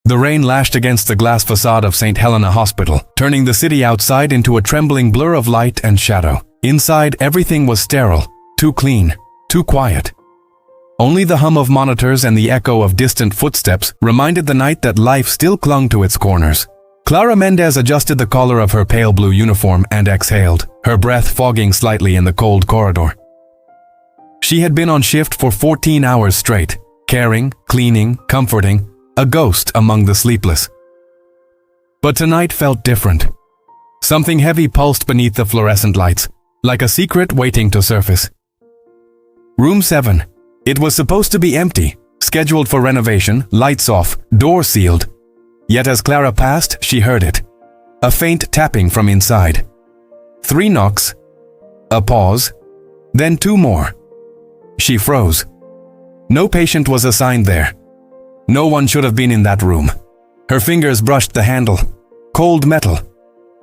The rain lashed against the glass facade of St. Helena Hospital, turning the city outside into a trembling blur of light and shadow. Inside, everything was sterile, too clean, too quiet. Only the hum of monitors and the echo of distant footsteps reminded the night that life still clung to its corners. Clara Mendez adjusted the collar of her pale blue uniform and exhaled, her breath fogging slightly in the cold corridor. She had been on shift for 14 hours straight, caring, cleaning, comforting, a ghost among the sleepless. But tonight felt different. Something heavy pulsed beneath the fluorescent lights, like a secret waiting to surface. Room 7. It was supposed to be empty, scheduled for renovation, lights off, door sealed. Yet as Clara passed, she heard it. A faint tapping from inside. 3 knocks. A pause. Then 2 more. She froze. No patient was assigned there. No one should have been in that room. Her fingers brushed the handle. Cold metal.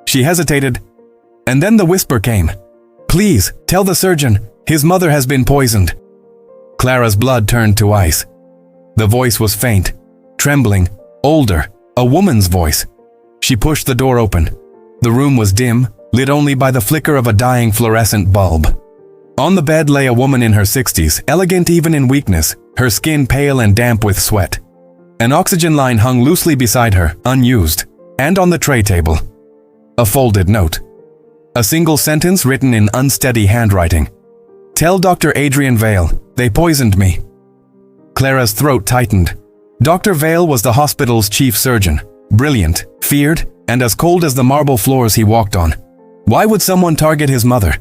She hesitated, and then the whisper came. "Please, tell the surgeon, his mother has been poisoned." Clara's blood turned to ice. The voice was faint, trembling, older, a woman's voice. She pushed the door open. The room was dim, lit only by the flicker of a dying fluorescent bulb. On the bed lay a woman in her 60s, elegant even in weakness, her skin pale and damp with sweat. An oxygen line hung loosely beside her, unused, and on the tray table. A folded note. A single sentence written in unsteady handwriting. "Tell Dr. Adrian Vale, they poisoned me." Clara's throat tightened. Dr. Vale was the hospital's chief surgeon, brilliant, feared, and as cold as the marble floors he walked on. Why would someone target his mother?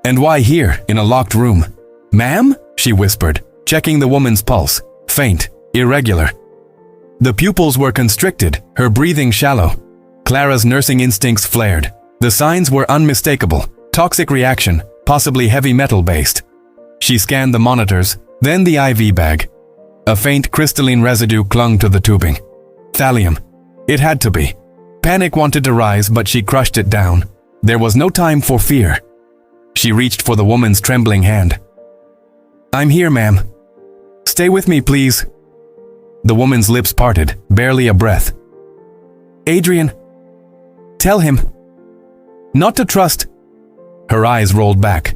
And why here, in a locked room? "Ma'am?" she whispered, checking the woman's pulse, faint, irregular. The pupils were constricted, her breathing shallow. Clara's nursing instincts flared. The signs were unmistakable. Toxic reaction, possibly heavy metal-based. She scanned the monitors, then the IV bag. A faint crystalline residue clung to the tubing. Thallium. It had to be. Panic wanted to rise, but she crushed it down. There was no time for fear. She reached for the woman's trembling hand. "I'm here, ma'am. Stay with me, please." The woman's lips parted, barely a breath. "Adrian, tell him not to trust." Her eyes rolled back.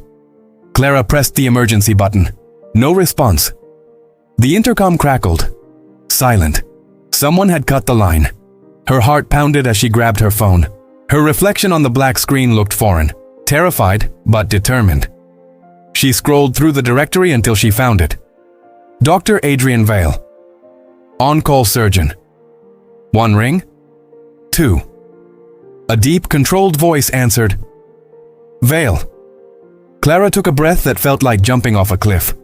Clara pressed the emergency button. No response. The intercom crackled. Silent. Someone had cut the line. Her heart pounded as she grabbed her phone. Her reflection on the black screen looked foreign, terrified but determined. She scrolled through the directory until she found it. Dr. Adrian Vale. On-call surgeon. 1 ring. 2. A deep, controlled voice answered. "Vale." Clara took a breath that felt like jumping off a cliff.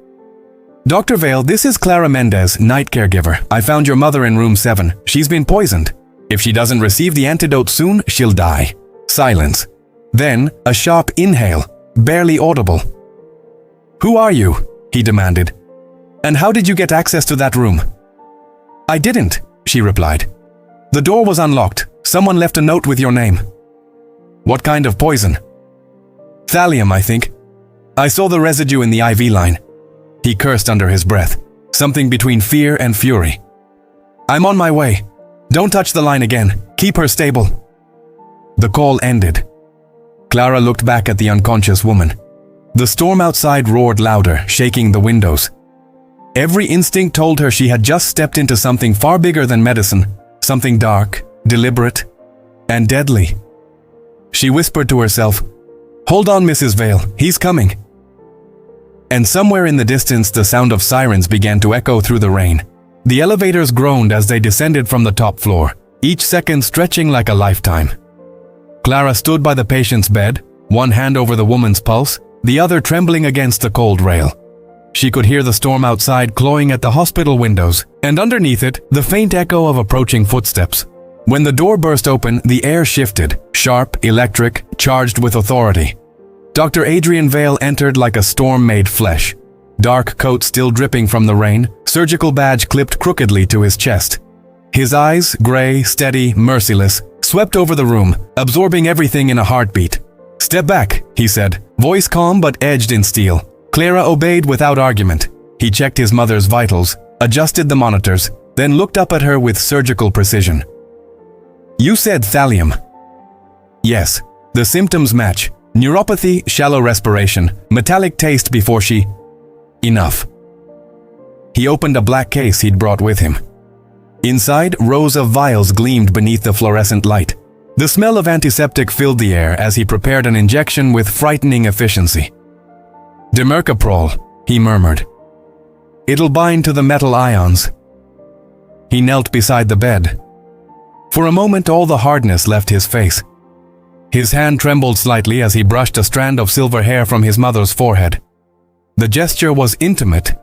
"Dr. Vale, this is Clara Mendez, night caregiver. I found your mother in room 7. She's been poisoned. If she doesn't receive the antidote soon, she'll die." Silence. Then, a sharp inhale, barely audible. "Who are you?" he demanded. "And how did you get access to that room?" "I didn't," she replied. "The door was unlocked. Someone left a note with your name." "What kind of poison?" "Thallium, I think. I saw the residue in the IV line." He cursed under his breath, something between fear and fury. "I'm on my way. Don't touch the line again. Keep her stable." The call ended. Clara looked back at the unconscious woman. The storm outside roared louder, shaking the windows. Every instinct told her she had just stepped into something far bigger than medicine, something dark, deliberate, and deadly. She whispered to herself, "Hold on, Mrs. Vale, he's coming." And somewhere in the distance, the sound of sirens began to echo through the rain. The elevators groaned as they descended from the top floor, each second stretching like a lifetime. Clara stood by the patient's bed, one hand over the woman's pulse, the other trembling against the cold rail. She could hear the storm outside clawing at the hospital windows, and underneath it, the faint echo of approaching footsteps. When the door burst open, the air shifted, sharp, electric, charged with authority. Dr. Adrian Vale entered like a storm made flesh. Dark coat still dripping from the rain, surgical badge clipped crookedly to his chest. His eyes, gray, steady, merciless, swept over the room, absorbing everything in a heartbeat. "Step back," he said, voice calm but edged in steel. Clara obeyed without argument. He checked his mother's vitals, adjusted the monitors, then looked up at her with surgical precision. "You said thallium." "Yes, the symptoms match. Neuropathy, shallow respiration, metallic taste before she..." "Enough." He opened a black case he'd brought with him. Inside, rows of vials gleamed beneath the fluorescent light. The smell of antiseptic filled the air as he prepared an injection with frightening efficiency. "Demercaprol," he murmured. "It'll bind to the metal ions." He knelt beside the bed. For a moment, all the hardness left his face. His hand trembled slightly as he brushed a strand of silver hair from his mother's forehead. The gesture was intimate,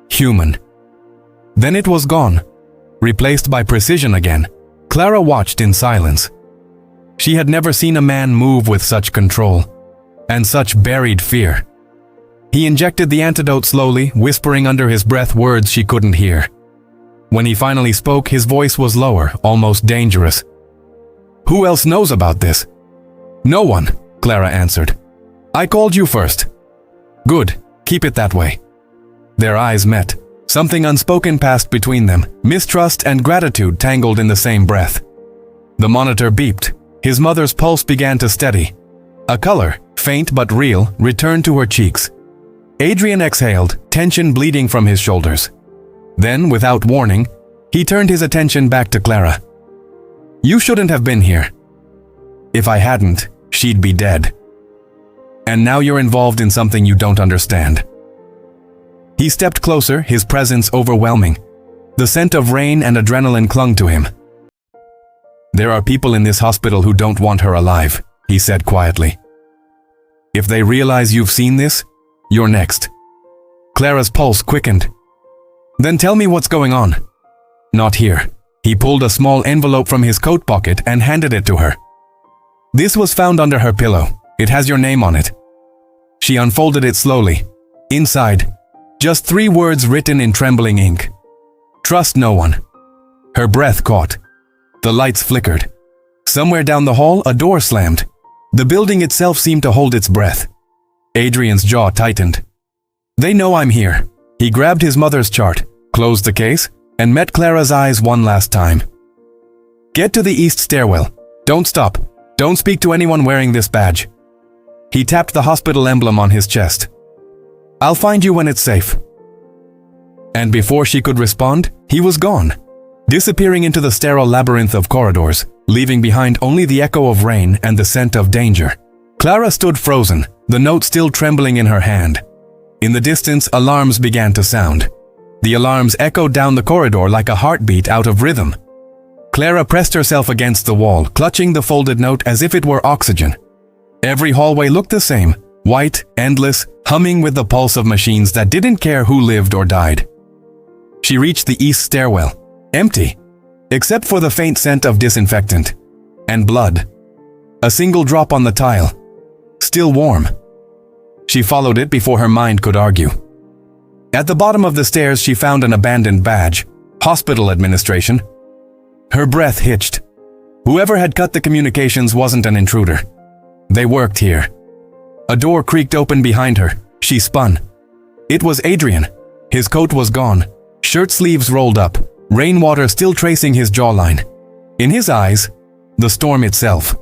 human. Then it was gone, replaced by precision again. Clara watched in silence. She had never seen a man move with such control, and such buried fear. He injected the antidote slowly, whispering under his breath words she couldn't hear. When he finally spoke, his voice was lower, almost dangerous. "Who else knows about this?" "No one," Clara answered. "I called you first." "Good, keep it that way." Their eyes met. Something unspoken passed between them, mistrust and gratitude tangled in the same breath. The monitor beeped. His mother's pulse began to steady. A color, faint but real, returned to her cheeks. Adrian exhaled, tension bleeding from his shoulders. Then, without warning, he turned his attention back to Clara. "You shouldn't have been here. If I hadn't, she'd be dead. And now you're involved in something you don't understand." He stepped closer, his presence overwhelming. The scent of rain and adrenaline clung to him. "There are people in this hospital who don't want her alive," he said quietly. "If they realize you've seen this, you're next." Clara's pulse quickened. "Then tell me what's going on." "Not here." He pulled a small envelope from his coat pocket and handed it to her. "This was found under her pillow. It has your name on it." She unfolded it slowly. Inside, just 3 words written in trembling ink. "Trust no one." Her breath caught. The lights flickered. Somewhere down the hall, a door slammed. The building itself seemed to hold its breath. Adrian's jaw tightened. "They know I'm here." He grabbed his mother's chart, closed the case, and met Clara's eyes one last time. "Get to the east stairwell. Don't stop. Don't speak to anyone wearing this badge." He tapped the hospital emblem on his chest. "I'll find you when it's safe." And before she could respond, he was gone, disappearing into the sterile labyrinth of corridors, leaving behind only the echo of rain and the scent of danger. Clara stood frozen, the note still trembling in her hand. In the distance, alarms began to sound. The alarms echoed down the corridor like a heartbeat out of rhythm. Clara pressed herself against the wall, clutching the folded note as if it were oxygen. Every hallway looked the same, white, endless, humming with the pulse of machines that didn't care who lived or died. She reached the east stairwell, empty, except for the faint scent of disinfectant and blood. A single drop on the tile, still warm. She followed it before her mind could argue. At the bottom of the stairs, she found an abandoned badge, Hospital Administration. Her breath hitched. Whoever had cut the communications wasn't an intruder. They worked here. A door creaked open behind her. She spun. It was Adrian. His coat was gone, shirt sleeves rolled up, rainwater still tracing his jawline. In his eyes, the storm itself.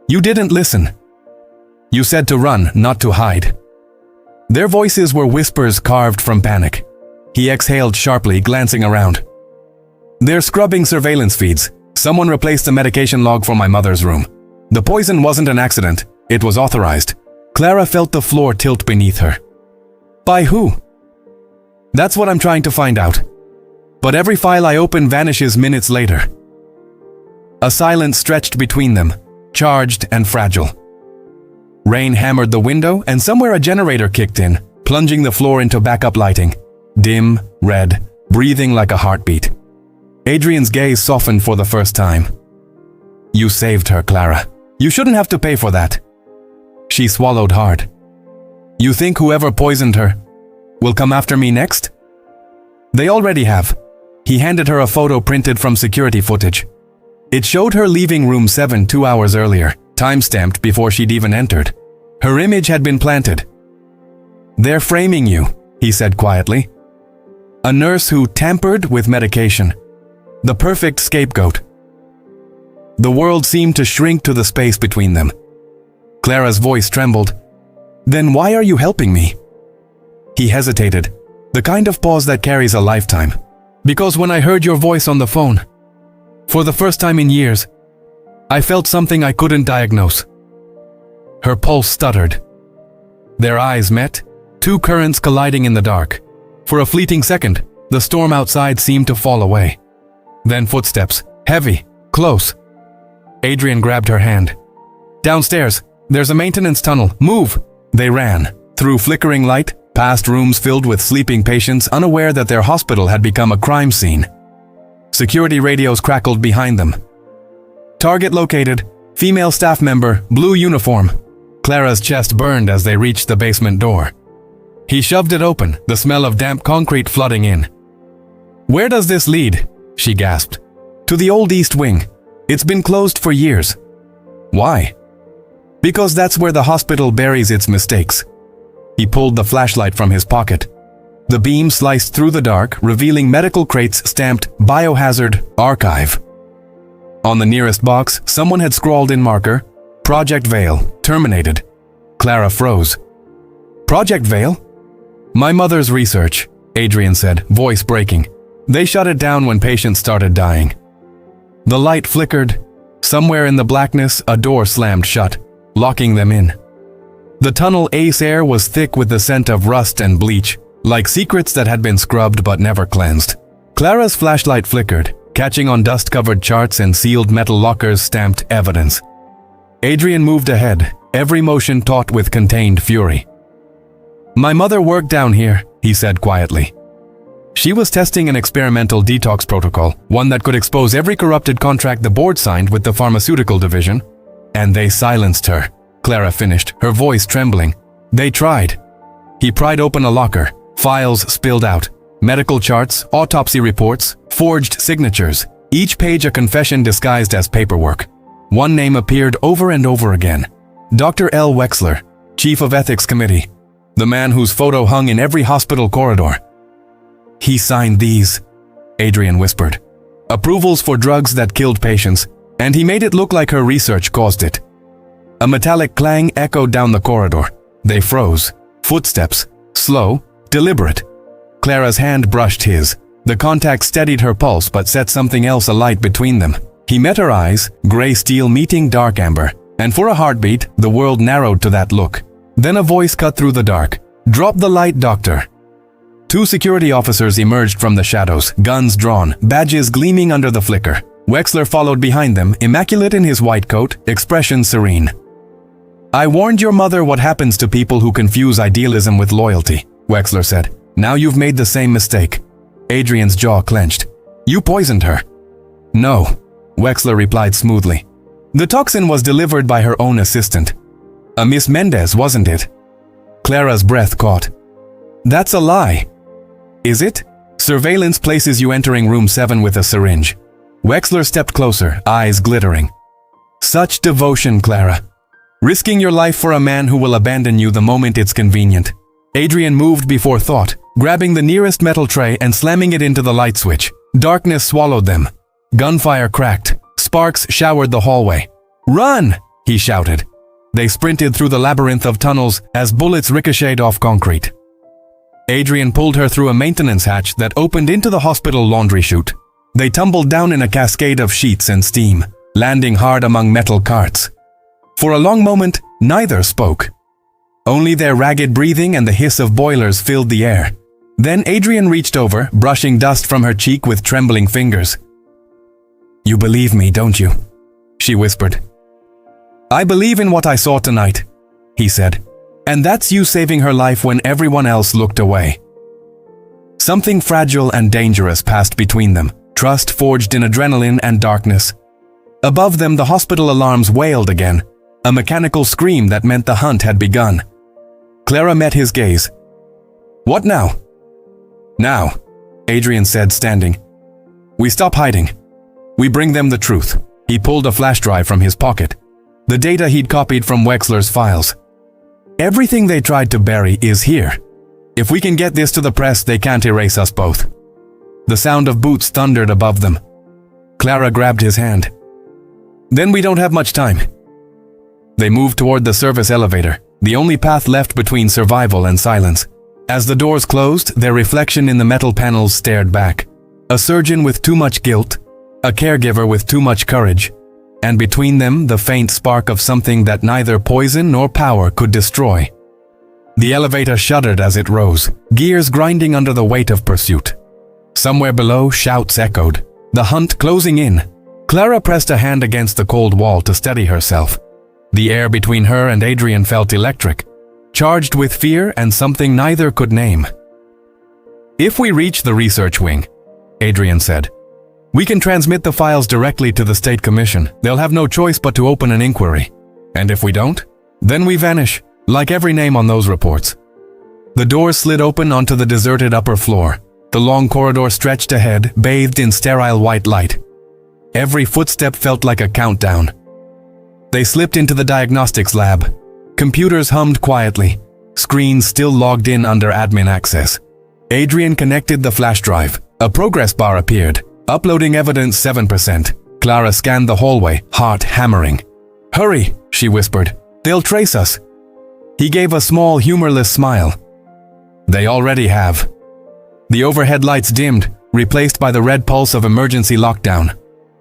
"You didn't listen. You said to run, not to hide." Their voices were whispers carved from panic. He exhaled sharply, glancing around. "They're scrubbing surveillance feeds. Someone replaced the medication log from my mother's room. The poison wasn't an accident. It was authorized." Clara felt the floor tilt beneath her. "By who?" "That's what I'm trying to find out. But every file I open vanishes minutes later." A silence stretched between them, charged and fragile. Rain hammered the window, and somewhere a generator kicked in, plunging the floor into backup lighting. Dim, red, breathing like a heartbeat. Adrian's gaze softened for the first time. "You saved her, Clara. You shouldn't have to pay for that." She swallowed hard. "You think whoever poisoned her will come after me next?" "They already have." He handed her a photo printed from security footage. It showed her leaving room 7 2 hours earlier, time-stamped before she'd even entered. Her image had been planted. "They're framing you," he said quietly. A nurse who tampered with medication. The perfect scapegoat. The world seemed to shrink to the space between them. Clara's voice trembled. "Then why are you helping me?" He hesitated, the kind of pause that carries a lifetime. "Because when I heard your voice on the phone, for the first time in years, I felt something I couldn't diagnose." Her pulse stuttered. Their eyes met, two currents colliding in the dark. For a fleeting second, the storm outside seemed to fall away. Then footsteps, heavy, close. Adrian grabbed her hand. "Downstairs, there's a maintenance tunnel, move!" They ran, through flickering light, past rooms filled with sleeping patients unaware that their hospital had become a crime scene. Security radios crackled behind them. "Target located, female staff member, blue uniform." Clara's chest burned as they reached the basement door. He shoved it open, the smell of damp concrete flooding in. "Where does this lead?" she gasped. "To the old East Wing. It's been closed for years." "Why?" "Because that's where the hospital buries its mistakes." He pulled the flashlight from his pocket. The beam sliced through the dark, revealing medical crates stamped Biohazard Archive. On the nearest box, someone had scrawled in marker, "Project Veil, terminated." Clara froze. "Project Veil?" "My mother's research," Adrian said, voice breaking. "They shut it down when patients started dying." The light flickered. Somewhere in the blackness, a door slammed shut, locking them in. The tunnel ace air was thick with the scent of rust and bleach, like secrets that had been scrubbed but never cleansed. Clara's flashlight flickered, catching on dust-covered charts and sealed metal lockers stamped evidence. Adrian moved ahead, every motion taut with contained fury. "My mother worked down here," he said quietly. She was testing an experimental detox protocol, one that could expose every corrupted contract the board signed with the pharmaceutical division. "And they silenced her," Clara finished, her voice trembling. "They tried." He pried open a locker. Files spilled out. Medical charts, autopsy reports, forged signatures. Each page a confession disguised as paperwork. One name appeared over and over again. Dr. L. Wexler, Chief of Ethics Committee. The man whose photo hung in every hospital corridor. "He signed these," Adrian whispered. "Approvals for drugs that killed patients, and he made it look like her research caused it." A metallic clang echoed down the corridor. They froze. Footsteps. Slow, deliberate. Clara's hand brushed his. The contact steadied her pulse but set something else alight between them. He met her eyes, gray steel meeting dark amber, and for a heartbeat, the world narrowed to that look. Then a voice cut through the dark. "Drop the light, doctor." Two security officers emerged from the shadows, guns drawn, badges gleaming under the flicker. Wexler followed behind them, immaculate in his white coat, expression serene. "I warned your mother what happens to people who confuse idealism with loyalty," Wexler said. "Now you've made the same mistake." Adrian's jaw clenched. "You poisoned her." "No," Wexler replied smoothly. "The toxin was delivered by her own assistant. A Miss Mendez, wasn't it?" Clara's breath caught. "That's a lie." "Is it? Surveillance places you entering room 7 with a syringe." Wexler stepped closer, eyes glittering. "Such devotion, Clara. Risking your life for a man who will abandon you the moment it's convenient." Adrian moved before thought, grabbing the nearest metal tray and slamming it into the light switch. Darkness swallowed them. Gunfire cracked. Sparks showered the hallway. "Run!" he shouted. They sprinted through the labyrinth of tunnels as bullets ricocheted off concrete. Adrian pulled her through a maintenance hatch that opened into the hospital laundry chute. They tumbled down in a cascade of sheets and steam, landing hard among metal carts. For a long moment, neither spoke. Only their ragged breathing and the hiss of boilers filled the air. Then Adrian reached over, brushing dust from her cheek with trembling fingers. "You believe me, don't you?" she whispered. "I believe in what I saw tonight," he said. "And that's you saving her life when everyone else looked away." Something fragile and dangerous passed between them, trust forged in adrenaline and darkness. Above them, the hospital alarms wailed again, a mechanical scream that meant the hunt had begun. Clara met his gaze. "What now?" "Now," Adrian said, standing. "We stop hiding. We bring them the truth." He pulled a flash drive from his pocket, the data he'd copied from Wexler's files. "Everything they tried to bury is here. If we can get this to the press, they can't erase us both." The sound of boots thundered above them. Clara grabbed his hand. "Then we don't have much time." They moved toward the service elevator, the only path left between survival and silence. As the doors closed, their reflection in the metal panels stared back. A surgeon with too much guilt, a caregiver with too much courage, and between them the faint spark of something that neither poison nor power could destroy. The elevator shuddered as it rose, gears grinding under the weight of pursuit. Somewhere below, shouts echoed, the hunt closing in. Clara pressed a hand against the cold wall to steady herself. The air between her and Adrian felt electric, charged with fear and something neither could name. "If we reach the research wing," Adrian said, "we can transmit the files directly to the State Commission. They'll have no choice but to open an inquiry. And if we don't, then we vanish, like every name on those reports." The door slid open onto the deserted upper floor. The long corridor stretched ahead, bathed in sterile white light. Every footstep felt like a countdown. They slipped into the diagnostics lab. Computers hummed quietly, screens still logged in under admin access. Adrian connected the flash drive. A progress bar appeared, uploading evidence 7%. Clara scanned the hallway, heart hammering. "Hurry," she whispered. "They'll trace us." He gave a small, humorless smile. "They already have." The overhead lights dimmed, replaced by the red pulse of emergency lockdown.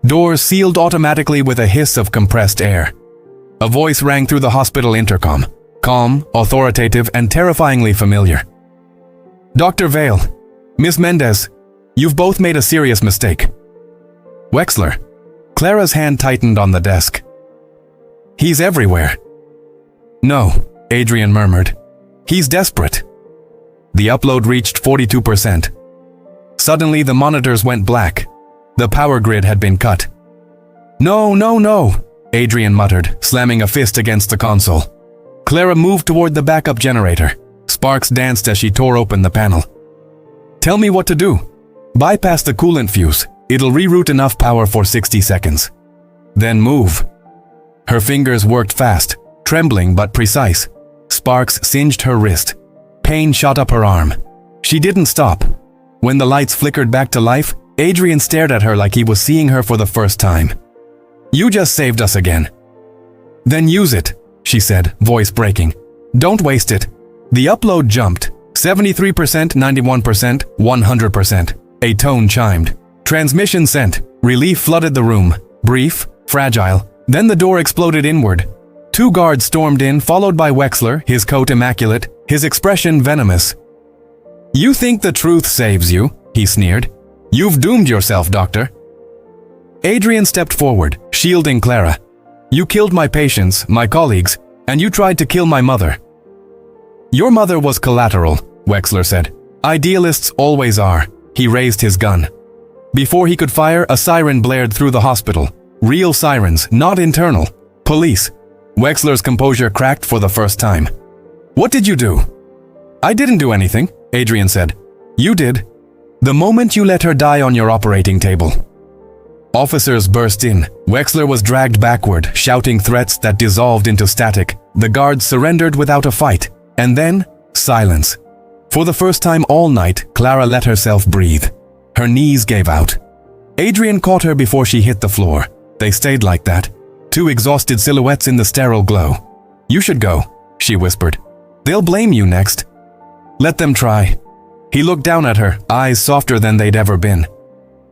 Doors sealed automatically with a hiss of compressed air. A voice rang through the hospital intercom, calm, authoritative, and terrifyingly familiar. "Dr. Vale, Miss Mendez, you've both made a serious mistake." "Wexler." Clara's hand tightened on the desk. "He's everywhere." "No," Adrian murmured. "He's desperate." The upload reached 42%. Suddenly, the monitors went black. The power grid had been cut. "No, no, no," Adrian muttered, slamming a fist against the console. Clara moved toward the backup generator. Sparks danced as she tore open the panel. "Tell me what to do." "Bypass the coolant fuse. It'll reroute enough power for 60 seconds. Then move." Her fingers worked fast, trembling but precise. Sparks singed her wrist. Pain shot up her arm. She didn't stop. When the lights flickered back to life, Adrian stared at her like he was seeing her for the first time. "You just saved us again." "Then use it," she said, voice breaking. "Don't waste it." The upload jumped. 73%, 91%, 100%. A tone chimed. Transmission sent. Relief flooded the room. Brief, fragile. Then the door exploded inward. 2 guards stormed in, followed by Wexler, his coat immaculate, his expression venomous. "You think the truth saves you?" he sneered. "You've doomed yourself, Doctor." Adrian stepped forward, shielding Clara. "You killed my patients, my colleagues, and you tried to kill my mother." "Your mother was collateral," Wexler said. "Idealists always are." He raised his gun. Before he could fire, a siren blared through the hospital. Real sirens, not internal. Police. Wexler's composure cracked for the first time. "What did you do?" "I didn't do anything," Adrian said. "You did. The moment you let her die on your operating table." Officers burst in. Wexler was dragged backward, shouting threats that dissolved into static. The guards surrendered without a fight. And then, silence. For the first time all night, Clara let herself breathe. Her knees gave out. Adrian caught her before she hit the floor. They stayed like that, 2 exhausted silhouettes in the sterile glow. "You should go," she whispered. "They'll blame you next." "Let them try." He looked down at her, eyes softer than they'd ever been.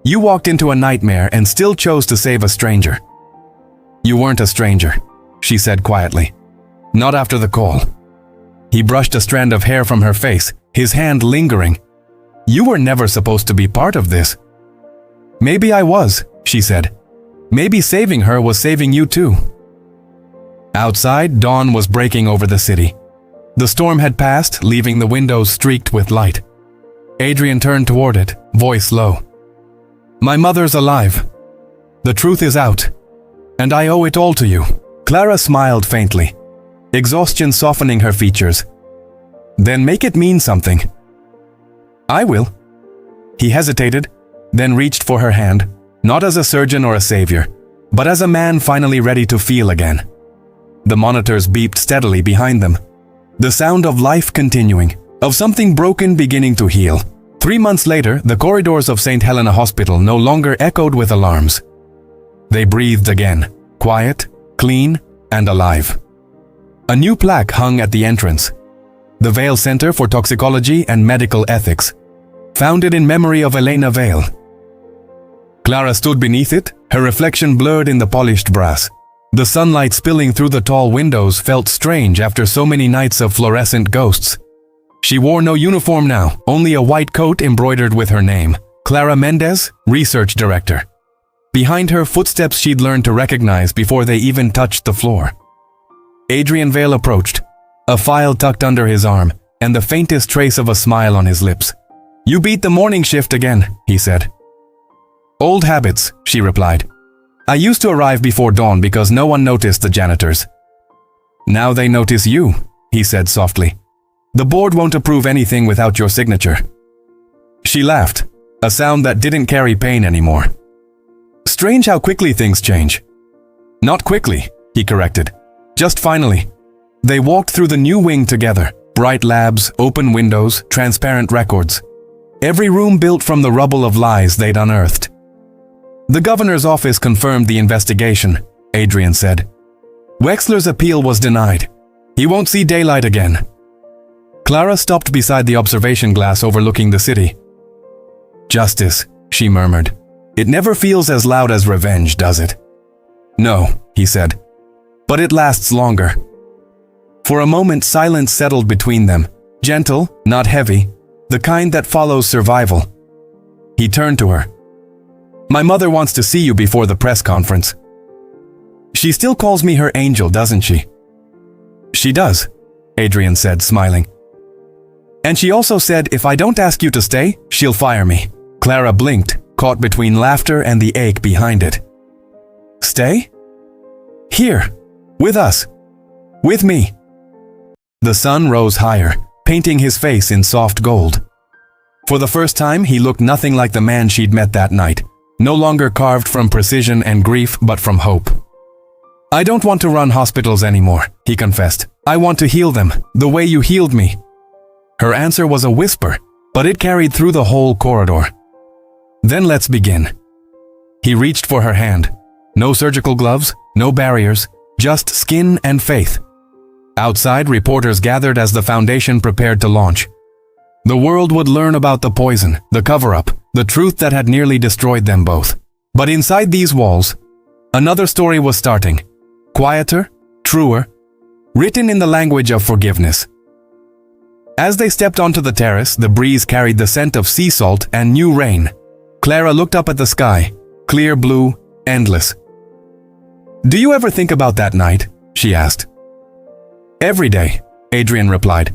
"You walked into a nightmare and still chose to save a stranger." "You weren't a stranger," she said quietly. "Not after the call." He brushed a strand of hair from her face, his hand lingering. "You were never supposed to be part of this." "Maybe I was," she said. "Maybe saving her was saving you too." Outside, dawn was breaking over the city. The storm had passed, leaving the windows streaked with light. Adrian turned toward it, voice low. "My mother's alive. The truth is out. And I owe it all to you." Clara smiled faintly, exhaustion softening her features. "Then make it mean something." "I will." He hesitated, then reached for her hand, not as a surgeon or a savior, but as a man finally ready to feel again. The monitors beeped steadily behind them. The sound of life continuing, of something broken beginning to heal. 3 months later, the corridors of St. Helena Hospital no longer echoed with alarms. They breathed again, quiet, clean, and alive. A new plaque hung at the entrance. The Vale Center for Toxicology and Medical Ethics, founded in memory of Elena Vale. Clara stood beneath it, her reflection blurred in the polished brass. The sunlight spilling through the tall windows felt strange after so many nights of fluorescent ghosts. She wore no uniform now, only a white coat embroidered with her name, Clara Mendez, Research Director. Behind her, footsteps she'd learned to recognize before they even touched the floor. Adrian Vale approached, a file tucked under his arm, and the faintest trace of a smile on his lips. "You beat the morning shift again," he said. "Old habits," she replied. "I used to arrive before dawn because no one noticed the janitors. Now they notice you," he said softly. "The board won't approve anything without your signature." She laughed, a sound that didn't carry pain anymore. "Strange how quickly things change." "Not quickly," he corrected. "Just finally." They walked through the new wing together, bright labs, open windows, transparent records. Every room built from the rubble of lies they'd unearthed. "The governor's office confirmed the investigation," Adrian said. "Wexler's appeal was denied. He won't see daylight again." Clara stopped beside the observation glass overlooking the city. "Justice," she murmured. "It never feels as loud as revenge, does it?" "No," he said. "But it lasts longer." For a moment, silence settled between them, gentle, not heavy, the kind that follows survival. He turned to her. "My mother wants to see you before the press conference." "She still calls me her angel, doesn't she?" "She does," Adrian said, smiling. "And she also said if I don't ask you to stay, she'll fire me." Clara blinked, caught between laughter and the ache behind it. "Stay? Here, with us, with me." The sun rose higher, painting his face in soft gold. For the first time, he looked nothing like the man she'd met that night, no longer carved from precision and grief, but from hope. "I don't want to run hospitals anymore," he confessed. "I want to heal them, the way you healed me." Her answer was a whisper, but it carried through the whole corridor. "Then let's begin." He reached for her hand. No surgical gloves, no barriers, just skin and faith. Outside, reporters gathered as the foundation prepared to launch. The world would learn about the poison, the cover-up, the truth that had nearly destroyed them both. But inside these walls, another story was starting. Quieter, truer, written in the language of forgiveness. As they stepped onto the terrace, the breeze carried the scent of sea salt and new rain. Clara looked up at the sky, clear blue, endless. "Do you ever think about that night?" she asked. "Every day," Adrian replied.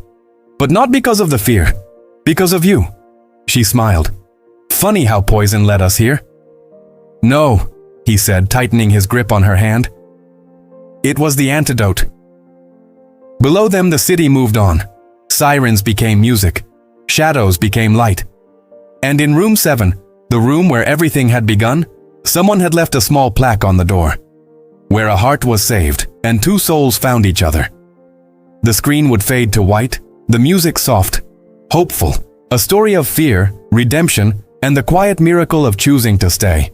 "But not because of the fear, because of you." She smiled. "Funny how poison led us here." "No," he said, tightening his grip on her hand. "It was the antidote." Below them, the city moved on. Sirens became music. Shadows became light. And in room 7, the room where everything had begun, someone had left a small plaque on the door. Where a heart was saved, and 2 souls found each other. The screen would fade to white, the music soft, hopeful, a story of fear, redemption, and the quiet miracle of choosing to stay.